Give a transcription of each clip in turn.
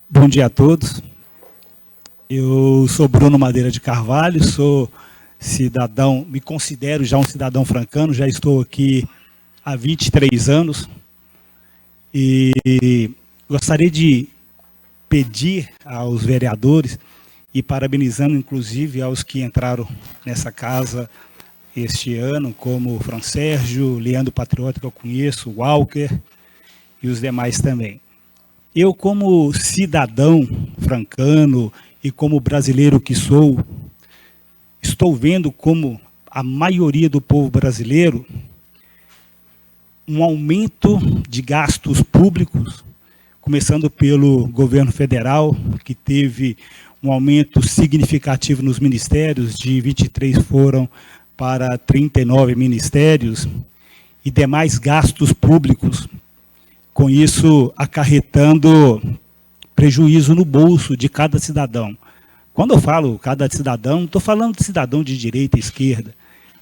Bom dia a todos. Eu sou Bruno Madeira de Carvalho, sou cidadão, me considero já um cidadão francano, já estou aqui há 23 anos e gostaria de pedir aos vereadores e parabenizando inclusive aos que entraram nessa casa este ano, como o Fran Sérgio, Leandro Patriota, que eu conheço, o Walker e os demais também. Eu, como cidadão francano e como brasileiro que sou, estou vendo como a maioria do povo brasileiro um aumento de gastos públicos, começando pelo governo federal, que teve um aumento significativo nos ministérios, de 23 foram para 39 ministérios, e demais gastos públicos, com isso acarretando prejuízo no bolso de cada cidadão. Quando eu falo cada cidadão, não estou falando de cidadão de direita e esquerda,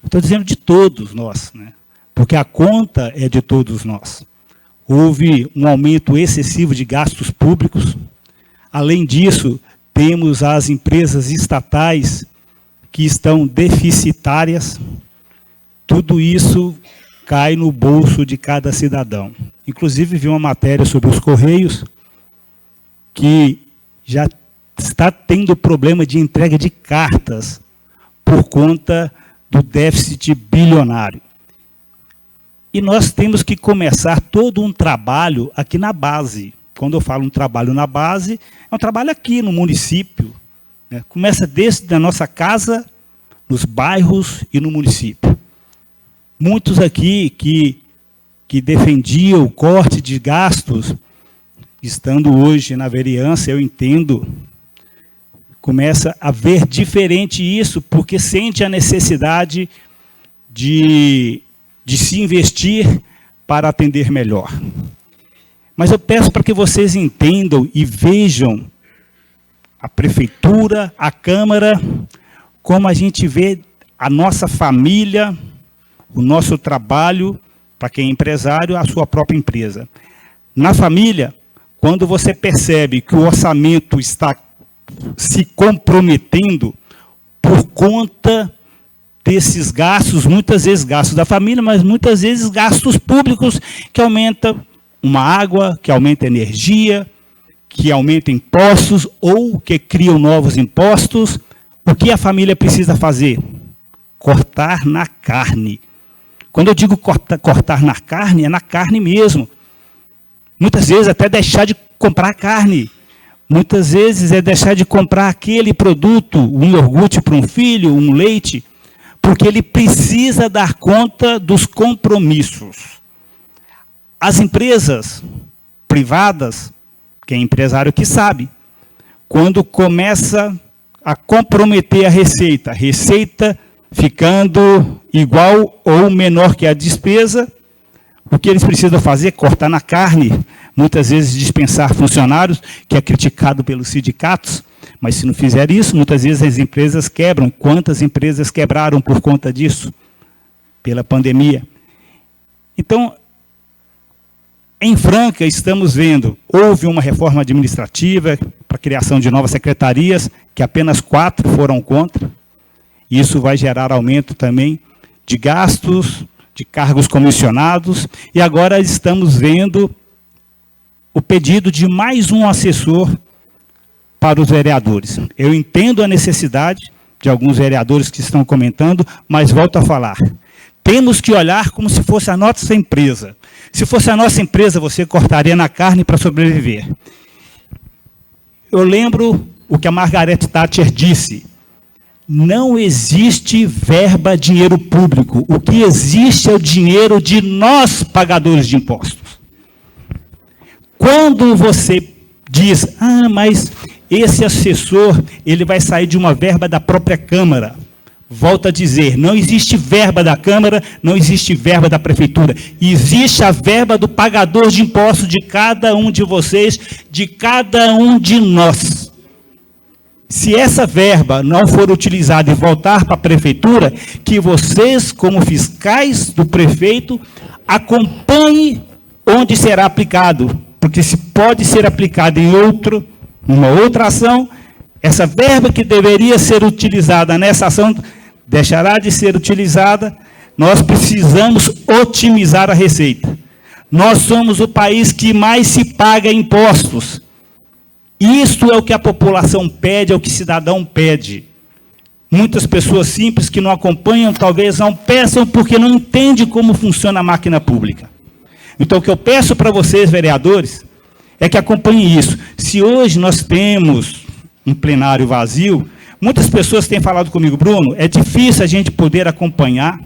estou dizendo de todos nós, né? Porque a conta é de todos nós. Houve um aumento excessivo de gastos públicos. Além disso, temos as empresas estatais que estão deficitárias. Tudo isso cai no bolso de cada cidadão. Inclusive, vi uma matéria sobre os Correios, que já está tendo problema de entrega de cartas por conta do déficit bilionário. E nós temos que começar todo um trabalho aqui na base. Quando eu falo um trabalho na base, é um trabalho aqui no município, né? Começa desde a nossa casa, nos bairros e no município. Muitos aqui que defendiam o corte de gastos, estando hoje na vereança, eu entendo, começa a ver diferente isso, porque sente a necessidade de se investir para atender melhor. Mas eu peço para que vocês entendam e vejam a prefeitura, a Câmara, como a gente vê a nossa família, o nosso trabalho, para quem é empresário, a sua própria empresa. Na família, quando você percebe que o orçamento está se comprometendo por conta desses gastos, muitas vezes gastos da família, mas muitas vezes gastos públicos, que aumenta uma água, que aumenta energia, que aumenta impostos, ou que criam novos impostos, o que a família precisa fazer? Cortar na carne. Quando eu digo cortar na carne, é na carne mesmo. Muitas vezes até deixar de comprar carne. Muitas vezes é deixar de comprar aquele produto, um iogurte para um filho, um leite, porque ele precisa dar conta dos compromissos. As empresas privadas, quem é empresário que sabe, quando começa a comprometer a receita ficando igual ou menor que a despesa, o que eles precisam fazer? Cortar na carne, muitas vezes dispensar funcionários, que é criticado pelos sindicatos, mas se não fizer isso, muitas vezes as empresas quebram. Quantas empresas quebraram por conta disso? Pela pandemia. Então, em Franca, estamos vendo, houve uma reforma administrativa para a criação de novas secretarias, que apenas 4 foram contra. Isso vai gerar aumento também de gastos, de cargos comissionados, e agora estamos vendo o pedido de mais um assessor para os vereadores. Eu entendo a necessidade de alguns vereadores que estão comentando, mas volto a falar. Temos que olhar como se fosse a nossa empresa. Se fosse a nossa empresa, você cortaria na carne para sobreviver. Eu lembro o que a Margaret Thatcher disse: não existe verba, dinheiro público. O que existe é o dinheiro de nós, pagadores de impostos. Quando você diz, mas esse assessor, ele vai sair de uma verba da própria Câmara. Volto a dizer, não existe verba da Câmara, não existe verba da Prefeitura. Existe a verba do pagador de impostos de cada um de vocês, de cada um de nós. Se essa verba não for utilizada e voltar para a Prefeitura, que vocês, como fiscais do prefeito, acompanhem onde será aplicado. Porque se pode ser aplicado em outro uma outra ação, essa verba que deveria ser utilizada nessa ação deixará de ser utilizada. Nós precisamos otimizar a receita. Nós somos o país que mais se paga impostos. Isso é o que a população pede, é o que o cidadão pede. Muitas pessoas simples que não acompanham, talvez não peçam porque não entendem como funciona a máquina pública. Então, o que eu peço para vocês, vereadores, é que acompanhem isso. Se hoje nós temos um plenário vazio, muitas pessoas têm falado comigo, Bruno, é difícil a gente poder acompanhar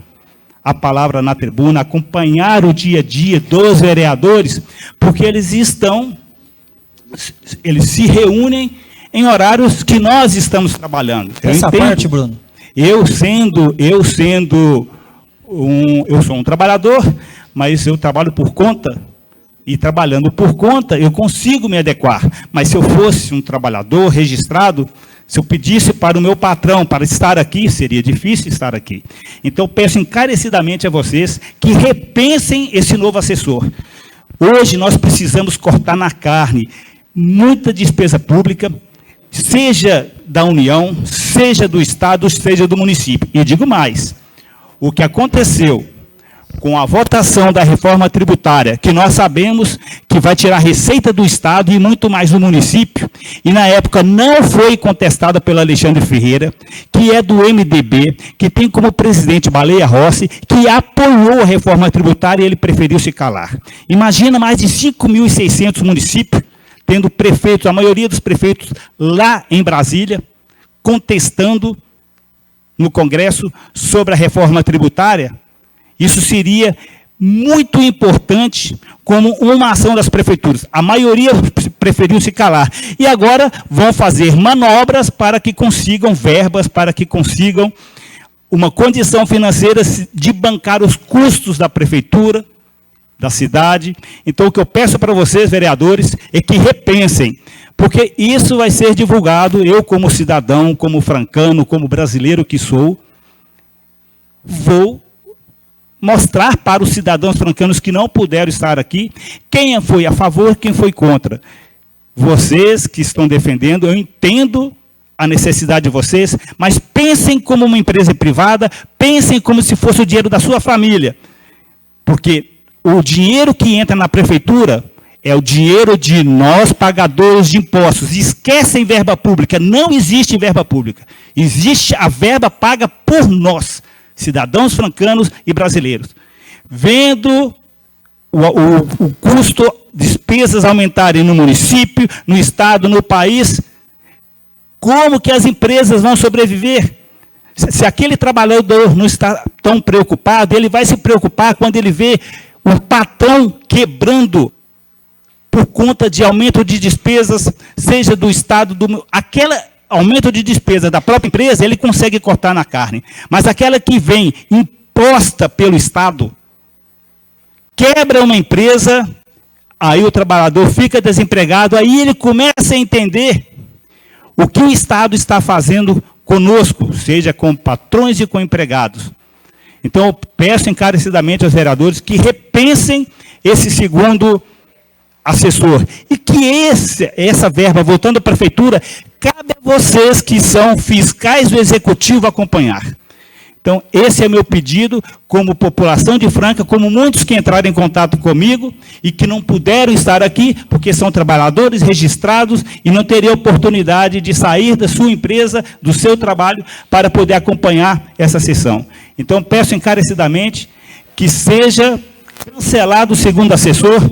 a palavra na tribuna, acompanhar o dia a dia dos vereadores, porque eles se reúnem em horários que nós estamos trabalhando. Essa parte, Bruno. Eu sou um trabalhador, mas eu trabalho por conta, e trabalhando por conta, eu consigo me adequar. Mas se eu fosse um trabalhador registrado, se eu pedisse para o meu patrão para estar aqui, seria difícil estar aqui. Então, eu peço encarecidamente a vocês que repensem esse novo assessor. Hoje, nós precisamos cortar na carne muita despesa pública, seja da União, seja do Estado, seja do município. E digo mais, o que aconteceu com a votação da reforma tributária, que nós sabemos que vai tirar receita do Estado e muito mais do município, e na época não foi contestada pelo Alexandre Ferreira, que é do MDB, que tem como presidente Baleia Rossi, que apoiou a reforma tributária e ele preferiu se calar. Imagina mais de 5.600 municípios, tendo prefeitos, a maioria dos prefeitos lá em Brasília, contestando no Congresso sobre a reforma tributária. Isso seria muito importante como uma ação das prefeituras. A maioria preferiu se calar. E agora vão fazer manobras para que consigam verbas, para que consigam uma condição financeira de bancar os custos da prefeitura, da cidade. Então, o que eu peço para vocês, vereadores, é que repensem, porque isso vai ser divulgado. Eu, como cidadão, como francano, como brasileiro que sou, vou mostrar para os cidadãos francanos que não puderam estar aqui, quem foi a favor, quem foi contra. Vocês que estão defendendo, eu entendo a necessidade de vocês, mas pensem como uma empresa privada, pensem como se fosse o dinheiro da sua família. Porque o dinheiro que entra na prefeitura é o dinheiro de nós, pagadores de impostos. Esquecem verba pública, não existe verba pública. Existe a verba paga por nós, cidadãos francanos e brasileiros. Vendo o custo, despesas aumentarem no município, no estado, no país, como que as empresas vão sobreviver? Se aquele trabalhador não está tão preocupado, ele vai se preocupar quando ele vê o patrão quebrando por conta de aumento de despesas, seja do estado, aquele aumento de despesa da própria empresa, ele consegue cortar na carne. Mas aquela que vem imposta pelo Estado, quebra uma empresa, aí o trabalhador fica desempregado, aí ele começa a entender o que o Estado está fazendo conosco, seja com patrões e com empregados. Então, eu peço encarecidamente aos vereadores que repensem esse segundo assessor. E que essa verba, voltando à prefeitura, cabe a vocês que são fiscais do executivo acompanhar. Então, esse é meu pedido, como população de Franca, como muitos que entraram em contato comigo e que não puderam estar aqui, porque são trabalhadores registrados e não teriam oportunidade de sair da sua empresa, do seu trabalho, para poder acompanhar essa sessão. Então, peço encarecidamente que seja cancelado o segundo assessor,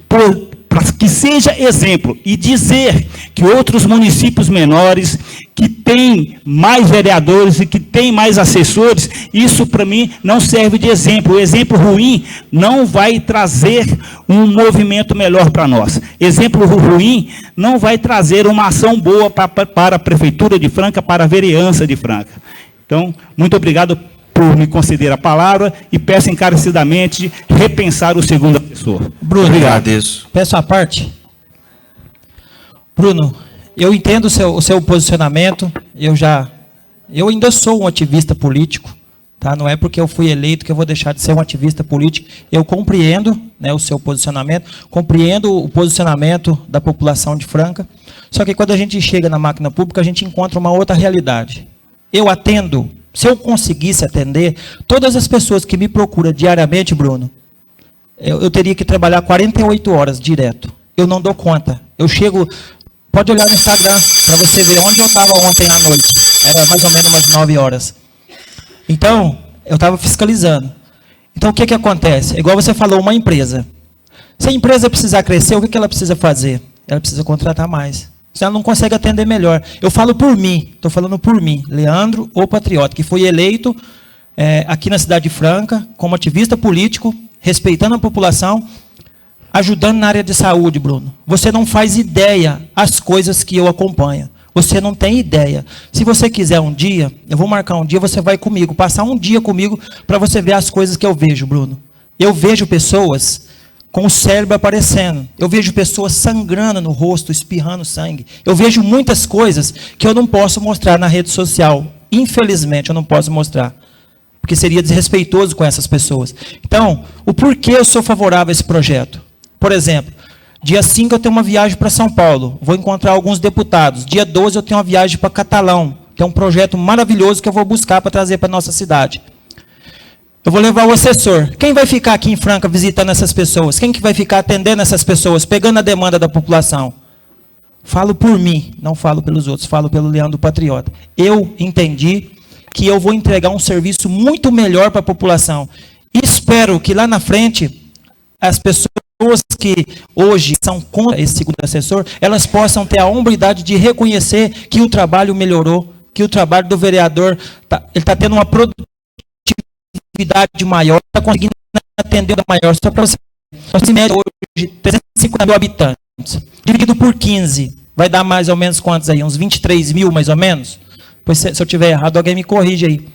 para que seja exemplo, e dizer que outros municípios menores, que têm mais vereadores e que têm mais assessores, isso para mim não serve de exemplo. O exemplo ruim não vai trazer um movimento melhor para nós. Exemplo ruim não vai trazer uma ação boa para a Prefeitura de Franca, para a vereança de Franca. Então, muito obrigado por me conceder a palavra e peço encarecidamente repensar o segundo assessor. Bruno, agradeço. Peço a parte. Bruno, eu entendo o seu posicionamento, eu ainda sou um ativista político, Tá? Não é porque eu fui eleito que eu vou deixar de ser um ativista político. Eu compreendo, né, o seu posicionamento, compreendo o posicionamento da população de Franca, só que quando a gente chega na máquina pública, a gente encontra uma outra realidade. Eu atendo, se eu conseguisse atender, todas as pessoas que me procuram diariamente, Bruno, eu teria que trabalhar 48 horas direto. Eu não dou conta. Eu chego, pode olhar no Instagram, para você ver onde eu estava ontem à noite. Era mais ou menos umas 9 horas. Então, eu estava fiscalizando. Então, o que acontece? Igual você falou, uma empresa. Se a empresa precisar crescer, o que ela precisa fazer? Ela precisa contratar mais. Se ela não consegue atender melhor. Eu falo por mim, estou falando por mim, Leandro, o Patriota, que foi eleito aqui na cidade de Franca, como ativista político, respeitando a população, ajudando na área de saúde, Bruno. Você não faz ideia as coisas que eu acompanho. Você não tem ideia. Se você quiser um dia, eu vou marcar um dia, você vai comigo, passar um dia comigo para você ver as coisas que eu vejo, Bruno. Eu vejo pessoas com o cérebro aparecendo. Eu vejo pessoas sangrando no rosto, espirrando sangue. Eu vejo muitas coisas que eu não posso mostrar na rede social. Infelizmente, eu não posso mostrar. Porque seria desrespeitoso com essas pessoas. Então, o porquê eu sou favorável a esse projeto? Por exemplo, dia 5 eu tenho uma viagem para São Paulo. Vou encontrar alguns deputados. Dia 12 eu tenho uma viagem para Catalão, que é um projeto maravilhoso que eu vou buscar para trazer para a nossa cidade. Eu vou levar o assessor. Quem vai ficar aqui em Franca visitando essas pessoas? Quem que vai ficar atendendo essas pessoas, pegando a demanda da população? Falo por mim, não falo pelos outros, falo pelo Leandro Patriota. Eu entendi que eu vou entregar um serviço muito melhor para a população. E espero que lá na frente, as pessoas que hoje são contra esse segundo assessor, elas possam ter a hombridade de reconhecer que o trabalho melhorou, que o trabalho do vereador, ele está tendo uma produtividade maior, está conseguindo atender maior. Só para você, nós mede hoje 350 mil habitantes, dividido por 15, vai dar mais ou menos quantos aí? Uns 23 mil, mais ou menos? Pois se eu estiver errado, alguém me corrige aí.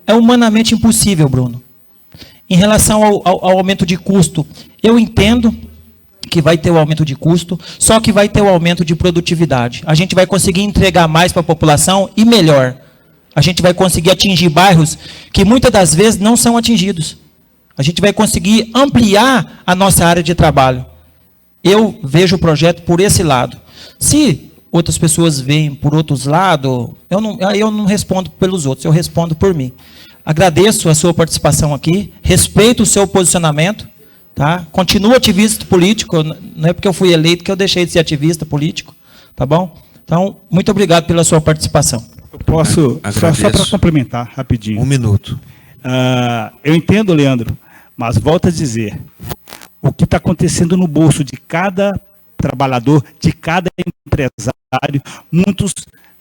É humanamente impossível, Bruno. Em relação ao aumento de custo, eu entendo que vai ter o aumento de custo, só que vai ter o aumento de produtividade. A gente vai conseguir entregar mais para a população e melhor. A gente vai conseguir atingir bairros que muitas das vezes não são atingidos. A gente vai conseguir ampliar a nossa área de trabalho. Eu vejo o projeto por esse lado. Se outras pessoas veem por outros lados, eu não respondo pelos outros, eu respondo por mim. Agradeço a sua participação aqui, respeito o seu posicionamento, tá? Continuo ativista político, não é porque eu fui eleito que eu deixei de ser ativista político, tá bom? Então, muito obrigado pela sua participação. Eu posso, só para complementar rapidinho. 1 minuto. Eu entendo, Leandro, mas volto a dizer, o que está acontecendo no bolso de cada trabalhador, de cada empresário, muitos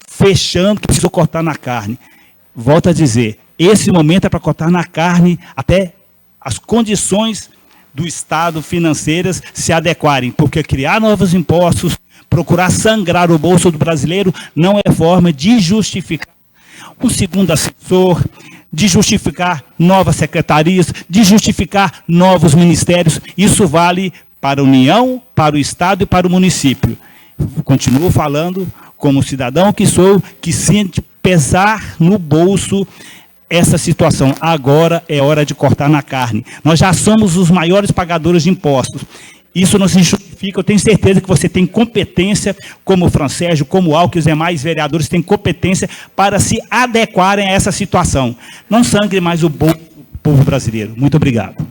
fechando, precisam cortar na carne. Volto a dizer, esse momento é para cortar na carne até as condições do Estado financeiras se adequarem, porque criar novos impostos, procurar sangrar o bolso do brasileiro não é forma de justificar um segundo assessor, de justificar novas secretarias, de justificar novos ministérios. Isso vale para a União, para o Estado e para o município. Continuo falando como cidadão que sou, que sente pesar no bolso essa situação. Agora é hora de cortar na carne. Nós já somos os maiores pagadores de impostos. Isso não se justifica. Eu tenho certeza que você tem competência, como o Fransérgio, como o Alckmin, os demais vereadores têm competência para se adequarem a essa situação. Não sangre mais o bolso do povo brasileiro. Muito obrigado.